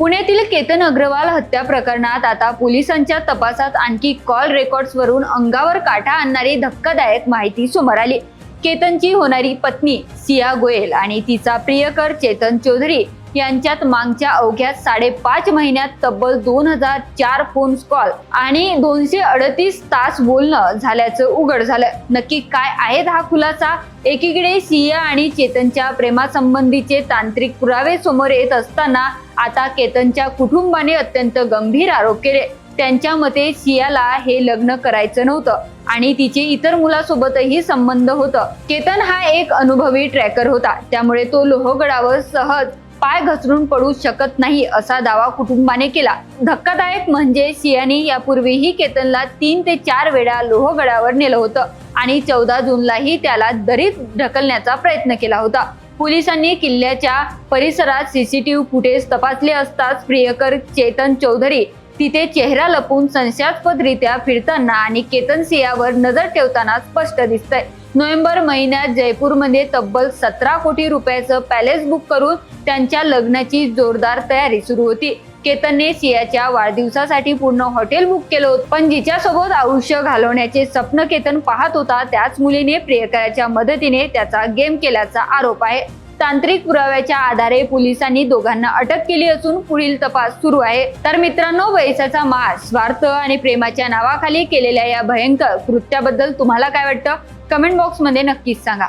पुण्यातील केतन अग्रवाल हत्या प्रकरणात आता पोलिसांच्या तपासात आणखी कॉल रेकॉर्ड्सवरून अंगावर काटा आणणारी धक्कादायक माहिती समोर आली। केतनची होणारी पत्नी सिया गोयल आणि तिचा प्रियकर चेतन चौधरी यांच्यात मागच्या अवघ्या 5.5 महिन्यात तब्बल 2004 फोन कॉल आणि 238 तास बोलणं झाल्याचं उघड झालं। नक्की काय आहे हा खुलासा? एकीकडे सिया आणि चेतनच्या प्रेमासंबंधीचे तांत्रिक पुरावे समोर येत असताना आता केतनच्या कुटुंबाने अत्यंत गंभीर आरोप केले। त्यांच्या मते सियाला हे लग्न करायचं नव्हतं आणि तिचे इतर मुलासोबतही संबंध होतं। केतन हा एक अनुभवी ट्रॅकर होता, त्यामुळे तो लोहगडावर सहज पाय घसरून पडू शकत नाही असा दावा कुटुंबाने केला। धक्कादायक म्हणजे सियाने यापूर्वीही केतनला 3 ते 4 वेळा लोहगडावर नेलं होतं आणि 14 जूनलाही त्याला दरीत ढकलण्याचा प्रयत्न केला होता। पोलिसांनी किल्ल्याच्या परिसरात सीसीटीव्ही फुटेज तपासले असताच प्रियकर चेतन चौधरी तिथे चेहरा लपवून संशयास्पदरित्या फिरताना आणि केतन सियावर नजर ठेवताना स्पष्ट दिसतंय। नोव्हेंबर महिन्यात जयपूरमध्ये तब्बल 17 कोटी रुपयाचं पॅलेस बुक करून त्यांच्या लग्नाची जोरदार तयारी सुरू होती। केतनने सियाच्या वाढदिवसासाठी पूर्ण हॉटेल बुक केलं होतं, पण जिच्यासोबत आयुष्य घालवण्याचे स्वप्न केतन पाहत होता त्याच मुलीने प्रियकराच्या मदतीने त्याचा गेम केल्याचा आरोप आहे। तांत्रिक पुराव्याच्या आधारे पोलिसांनी दोघांना अटक केली असून पुढील तपास सुरू आहे। तर मित्रांनो, पैशाचा मार, स्वार्थ आणि प्रेमाच्या नावाखाली केलेल्या या भयंकर कृत्याबद्दल तुम्हाला काय वाटतं? कमेंट बॉक्स मध्ये नक्कीच सांगा।